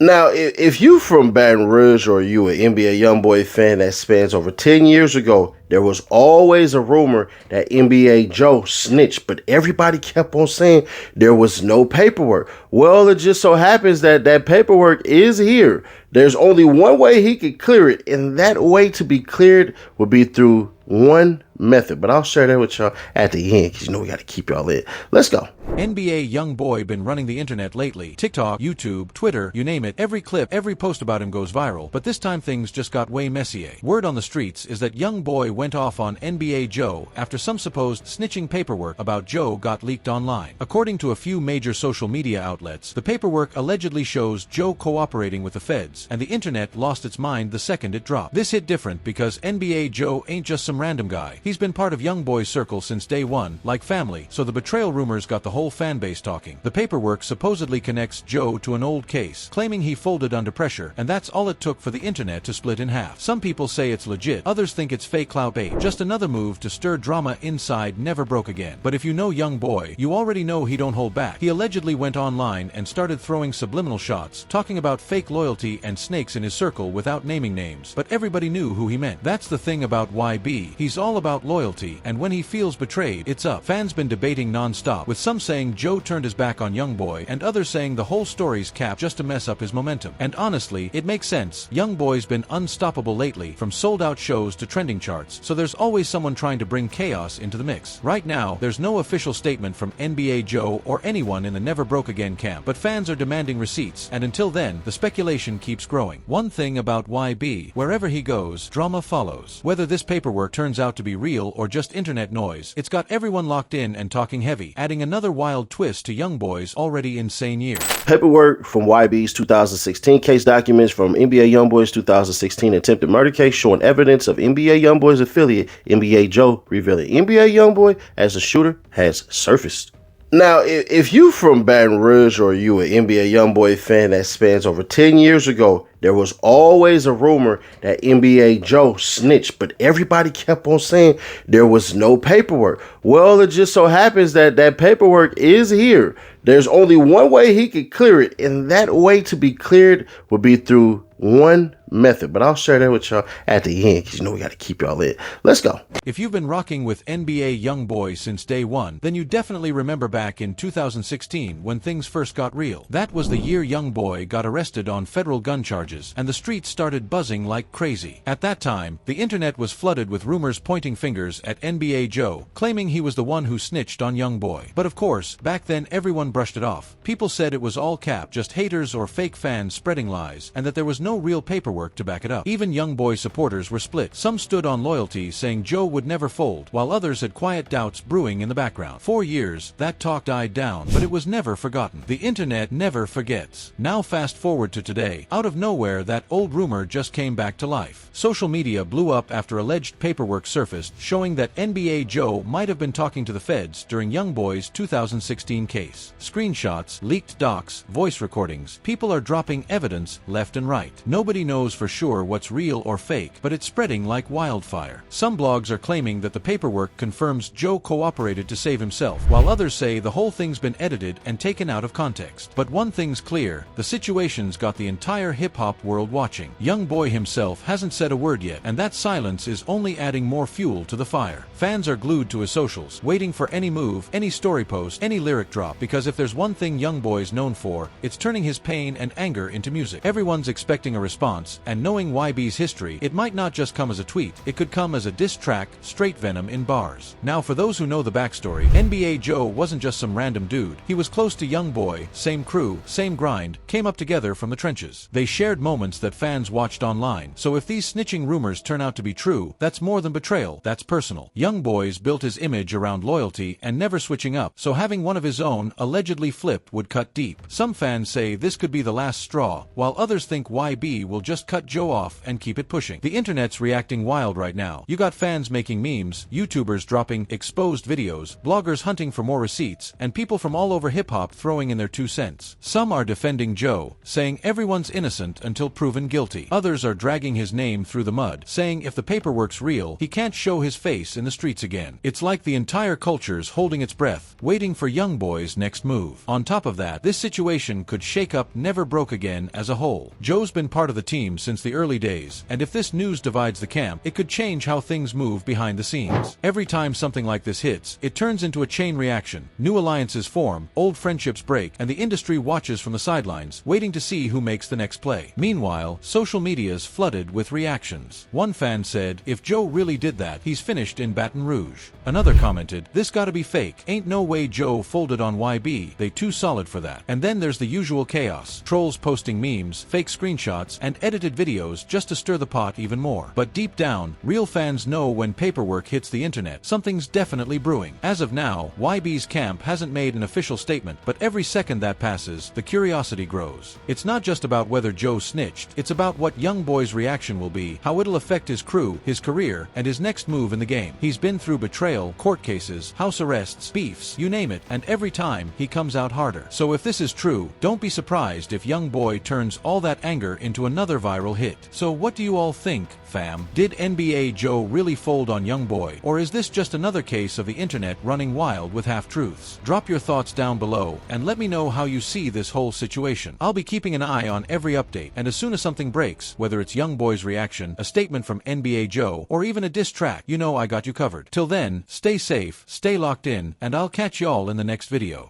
Now, if you from Baton Rouge or you an NBA YoungBoy fan that spans over 10 years ago, there was always a rumor that NBA Joe snitched, but everybody kept on saying there was no paperwork. Well, it just so happens that that paperwork is here. There's only one way he could clear it, and that way to be cleared would be through one method. But I'll share that with y'all at the end, because you know we got to keep y'all in. Let's go. NBA YoungBoy been running the internet lately. TikTok, YouTube, Twitter, you name it. Every clip, every post about him goes viral. But this time things just got way messier. Word on the streets is that YoungBoy went off on NBA Joe after some supposed snitching paperwork about Joe got leaked online. According to a few major social media outlets, the paperwork allegedly shows Joe cooperating with the feds, and the internet lost its mind the second it dropped. This hit different because NBA Joe ain't just some random guy. He's been part of YoungBoy's circle since day one, like family, so the betrayal rumors got the whole fanbase talking. The paperwork supposedly connects Joe to an old case, claiming he folded under pressure, and that's all it took for the internet to split in half. Some people say it's legit, others think it's fake clout bait, just another move to stir drama inside Never Broke Again. But if you know YoungBoy, you already know he don't hold back. He allegedly went online and started throwing subliminal shots, talking about fake loyalty and snakes in his circle without naming names, but everybody knew who he meant. That's the thing about YB, he's all about loyalty, and when he feels betrayed, it's up. Fans been debating non-stop, with some saying Joe turned his back on YoungBoy, and others saying the whole story's capped just to mess up his momentum. And honestly, it makes sense. YoungBoy's been unstoppable lately, from sold-out shows to trending charts, so there's always someone trying to bring chaos into the mix. Right now, there's no official statement from NBA Joe or anyone in the Never Broke Again camp, but fans are demanding receipts, and until then, the speculation keeps growing. One thing about YB, wherever he goes, drama follows. Whether this paperwork turns out to be real or just internet noise, it's got everyone locked in and talking heavy, adding another wild twist to YoungBoy's already insane year. Paperwork from YB's 2016 case, documents from NBA YoungBoy's 2016 attempted murder case showing evidence of NBA YoungBoy's affiliate, NBA Joe, revealing NBA YoungBoy as the shooter has surfaced. Now, if you from Baton Rouge or you an NBA YoungBoy fan that spans over 10 years ago, there was always a rumor that NBA Joe snitched, but everybody kept on saying there was no paperwork. Well, it just so happens that that paperwork is here. There's only one way he could clear it, and that way to be cleared would be through one method. But I'll share that with y'all at the end, because you know we got to keep y'all in. Let's go. If you've been rocking with NBA YoungBoy since day one, then you definitely remember back in 2016 when things first got real. That was the year YoungBoy got arrested on federal gun charges, and the streets started buzzing like crazy. At that time, the internet was flooded with rumors pointing fingers at NBA Joe, claiming he was the one who snitched on YoungBoy. But of course, back then everyone brushed it off. People said it was all cap, just haters or fake fans spreading lies, and that there was no real paperwork to back it up. Even YoungBoy supporters were split. Some stood on loyalty, saying Joe would never fold, while others had quiet doubts brewing in the background. For years, that talk died down, but it was never forgotten. The internet never forgets. Now fast forward to today. Out of nowhere, that old rumor just came back to life. Social media blew up after alleged paperwork surfaced, showing that NBA Joe might have been talking to the feds during YoungBoy's 2016 case. Screenshots, leaked docs, voice recordings. People are dropping evidence left and right. Nobody knows for sure what's real or fake, but it's spreading like wildfire. Some blogs are claiming that the paperwork confirms Joe cooperated to save himself, while others say the whole thing's been edited and taken out of context. But one thing's clear, the situation's got the entire hip-hop world watching. YoungBoy himself hasn't said a word yet, and that silence is only adding more fuel to the fire. Fans are glued to his socials, waiting for any move, any story post, any lyric drop, because if there's one thing YoungBoy's known for, it's turning his pain and anger into music. Everyone's expecting a response, and knowing YB's history, it might not just come as a tweet, it could come as a diss track, straight venom in bars. Now for those who know the backstory, NBA Joe wasn't just some random dude. He was close to YoungBoy, same crew, same grind, came up together from the trenches. They shared moments that fans watched online, so if these snitching rumors turn out to be true, that's more than betrayal, that's personal. YoungBoy's built his image around loyalty and never switching up, so having one of his own allegedly flipped would cut deep. Some fans say this could be the last straw, while others think YB will just cut Joe off and keep it pushing. The internet's reacting wild right now. You got fans making memes, YouTubers dropping exposed videos, bloggers hunting for more receipts, and people from all over hip-hop throwing in their 2 cents. Some are defending Joe, saying everyone's innocent until proven guilty. Others are dragging his name through the mud, saying if the paperwork's real, he can't show his face in the streets again. It's like the entire culture's holding its breath, waiting for YoungBoy's next move. On top of that, this situation could shake up Never Broke Again as a whole. Joe's been part of the team since the early days, and if this news divides the camp, it could change how things move behind the scenes. Every time something like this hits, it turns into a chain reaction. New alliances form, old friendships break, and the industry watches from the sidelines, waiting to see who makes the next play. Meanwhile, social media's flooded with reactions. One fan said, if Joe really did that, he's finished in Baton Rouge. Another commented, this gotta be fake. Ain't no way Joe folded on YB. They too solid for that. And then there's the usual chaos. Trolls posting memes, fake screenshots, and edited videos just to stir the pot even more. But deep down, real fans know when paperwork hits the internet, something's definitely brewing. As of now, YB's camp hasn't made an official statement, but every second that passes, the curiosity grows. It's not just about whether Joe snitched, it's about what YoungBoy's reaction will be, how it'll affect his crew, his career, and his next move in the game. He's been through betrayal, court cases, house arrests, beefs, you name it, and every time, he comes out harder. So if this is true, don't be surprised if YoungBoy turns all that anger into another viral hit. So what do you all think, fam? Did NBA Joe really fold on YoungBoy, or is this just another case of the internet running wild with half-truths? Drop your thoughts down below, and let me know how you see this whole situation. I'll be keeping an eye on every update, and as soon as something breaks, whether it's YoungBoy's reaction, a statement from NBA Joe, or even a diss track, you know I got you covered. Till then, stay safe, stay locked in, and I'll catch y'all in the next video.